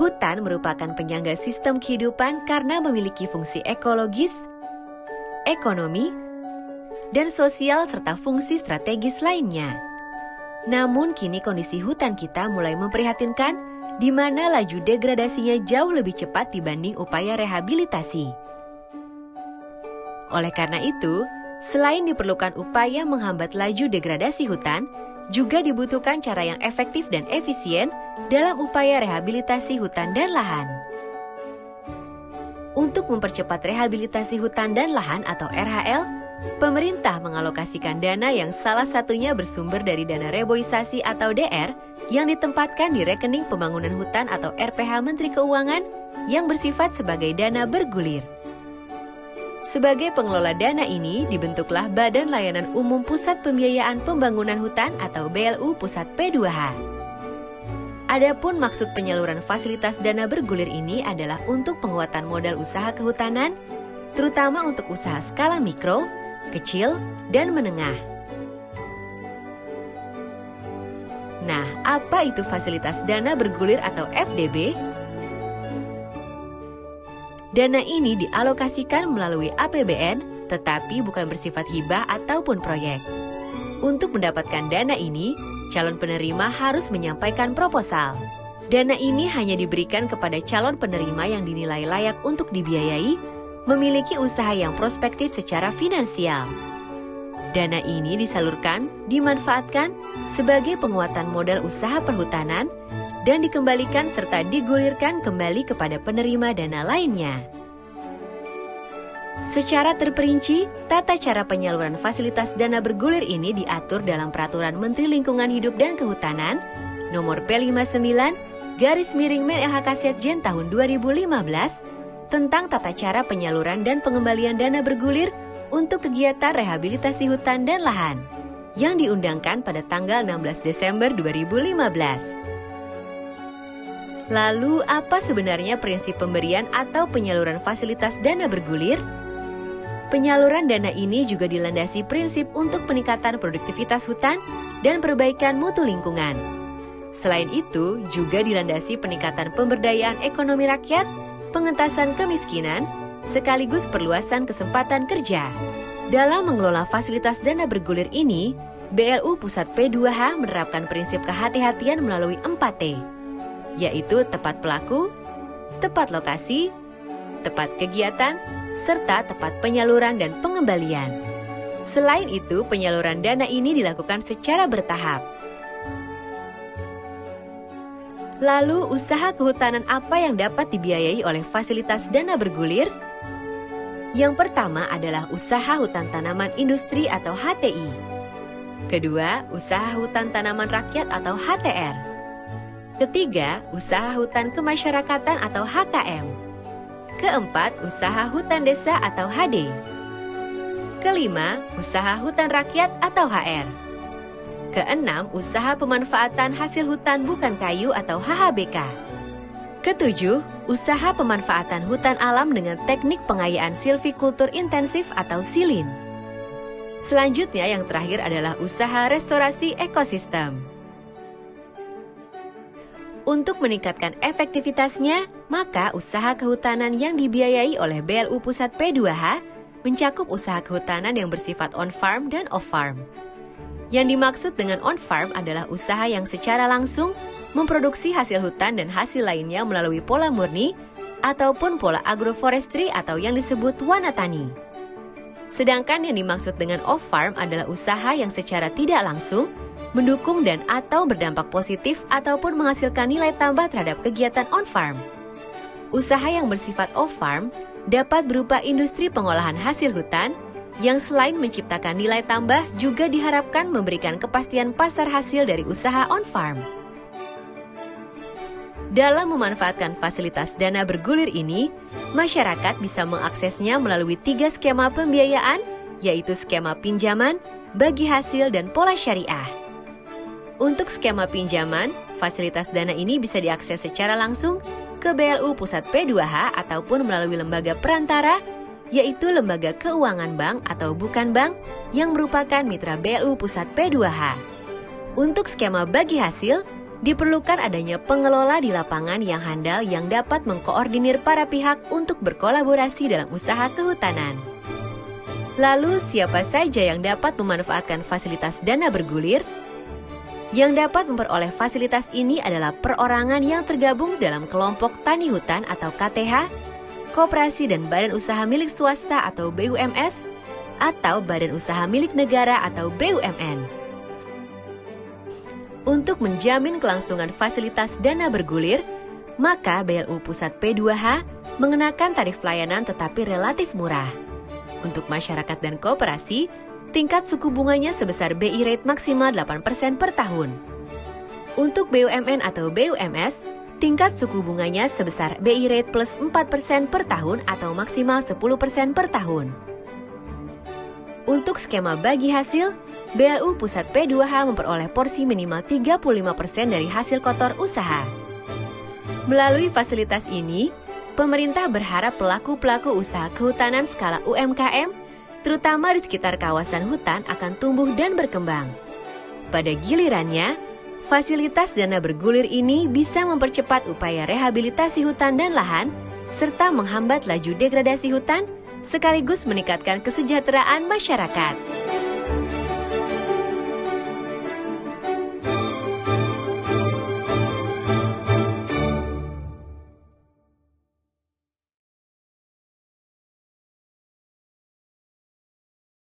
Hutan merupakan penyangga sistem kehidupan karena memiliki fungsi ekologis, ekonomi, dan sosial serta fungsi strategis lainnya. Namun kini kondisi hutan kita mulai memprihatinkan, di mana laju degradasinya jauh lebih cepat dibanding upaya rehabilitasi. Oleh karena itu, selain diperlukan upaya menghambat laju degradasi hutan, juga dibutuhkan cara yang efektif dan efisien dalam upaya rehabilitasi hutan dan lahan. Untuk mempercepat rehabilitasi hutan dan lahan atau RHL, pemerintah mengalokasikan dana yang salah satunya bersumber dari dana reboisasi atau DR yang ditempatkan di rekening pembangunan hutan atau RPH Menteri Keuangan yang bersifat sebagai dana bergulir. Sebagai pengelola dana ini, dibentuklah Badan Layanan Umum Pusat Pembiayaan Pembangunan Hutan atau BLU Pusat P2H. Adapun maksud penyaluran fasilitas dana bergulir ini adalah untuk penguatan modal usaha kehutanan, terutama untuk usaha skala mikro, kecil, dan menengah. Nah, apa itu fasilitas dana bergulir atau FDB? Dana ini dialokasikan melalui APBN, tetapi bukan bersifat hibah ataupun proyek. Untuk mendapatkan dana ini, calon penerima harus menyampaikan proposal. Dana ini hanya diberikan kepada calon penerima yang dinilai layak untuk dibiayai, memiliki usaha yang prospektif secara finansial. Dana ini disalurkan, dimanfaatkan sebagai penguatan modal usaha perhutanan, dan dikembalikan serta digulirkan kembali kepada penerima dana lainnya. Secara terperinci, tata cara penyaluran fasilitas dana bergulir ini diatur dalam Peraturan Menteri Lingkungan Hidup dan Kehutanan Nomor P59/Men-LHK/Setjen Tahun 2015 tentang tata cara penyaluran dan pengembalian dana bergulir untuk kegiatan rehabilitasi hutan dan lahan yang diundangkan pada tanggal 16 Desember 2015. Lalu, apa sebenarnya prinsip pemberian atau penyaluran fasilitas dana bergulir? Penyaluran dana ini juga dilandasi prinsip untuk peningkatan produktivitas hutan dan perbaikan mutu lingkungan. Selain itu, juga dilandasi peningkatan pemberdayaan ekonomi rakyat, pengentasan kemiskinan, sekaligus perluasan kesempatan kerja. Dalam mengelola fasilitas dana bergulir ini, BLU Pusat P2H menerapkan prinsip kehati-hatian melalui 4T, yaitu tepat pelaku, tepat lokasi, tepat kegiatan, serta tepat penyaluran dan pengembalian. Selain itu, penyaluran dana ini dilakukan secara bertahap. Lalu, usaha kehutanan apa yang dapat dibiayai oleh fasilitas dana bergulir? Yang pertama adalah usaha hutan tanaman industri atau HTI. Kedua, usaha hutan tanaman rakyat atau HTR. Ketiga, usaha hutan kemasyarakatan atau HKM. Keempat, usaha hutan desa atau HD. Kelima, usaha hutan rakyat atau HR. Keenam, usaha pemanfaatan hasil hutan bukan kayu atau HHBK. Ketujuh, usaha pemanfaatan hutan alam dengan teknik pengayaan silvikultur intensif atau silin. Selanjutnya yang terakhir adalah usaha restorasi ekosistem. Untuk meningkatkan efektivitasnya, maka usaha kehutanan yang dibiayai oleh BLU Pusat P2H mencakup usaha kehutanan yang bersifat on-farm dan off-farm. Yang dimaksud dengan on-farm adalah usaha yang secara langsung memproduksi hasil hutan dan hasil lainnya melalui pola murni ataupun pola agroforestry atau yang disebut wanatani. Sedangkan yang dimaksud dengan off-farm adalah usaha yang secara tidak langsung mendukung dan atau berdampak positif ataupun menghasilkan nilai tambah terhadap kegiatan on-farm. Usaha yang bersifat off-farm dapat berupa industri pengolahan hasil hutan yang selain menciptakan nilai tambah juga diharapkan memberikan kepastian pasar hasil dari usaha on-farm. Dalam memanfaatkan fasilitas dana bergulir ini, masyarakat bisa mengaksesnya melalui 3 skema pembiayaan, yaitu skema pinjaman, bagi hasil, dan pola syariah. Untuk skema pinjaman, fasilitas dana ini bisa diakses secara langsung ke BLU Pusat P2H ataupun melalui lembaga perantara, yaitu lembaga keuangan bank atau bukan bank yang merupakan mitra BLU Pusat P2H. Untuk skema bagi hasil, Diperlukan adanya pengelola di lapangan yang handal yang dapat mengkoordinir para pihak untuk berkolaborasi dalam usaha kehutanan. Lalu, siapa saja yang dapat memanfaatkan fasilitas dana bergulir? Yang dapat memperoleh fasilitas ini adalah perorangan yang tergabung dalam kelompok tani hutan atau KTH, koperasi dan badan usaha milik swasta atau BUMS, atau badan usaha milik negara atau BUMN. Untuk menjamin kelangsungan fasilitas dana bergulir, maka BLU Pusat P2H mengenakan tarif layanan tetapi relatif murah. Untuk masyarakat dan koperasi, tingkat suku bunganya sebesar BI rate maksimal 8% per tahun. Untuk BUMN atau BUMS, tingkat suku bunganya sebesar BI rate plus 4% per tahun atau maksimal 10% per tahun. Untuk skema bagi hasil, BLU Pusat P2H memperoleh porsi minimal 35% dari hasil kotor usaha. Melalui fasilitas ini, pemerintah berharap pelaku-pelaku usaha kehutanan skala UMKM, terutama di sekitar kawasan hutan, akan tumbuh dan berkembang. Pada gilirannya, fasilitas dana bergulir ini bisa mempercepat upaya rehabilitasi hutan dan lahan, serta menghambat laju degradasi hutan, sekaligus meningkatkan kesejahteraan masyarakat.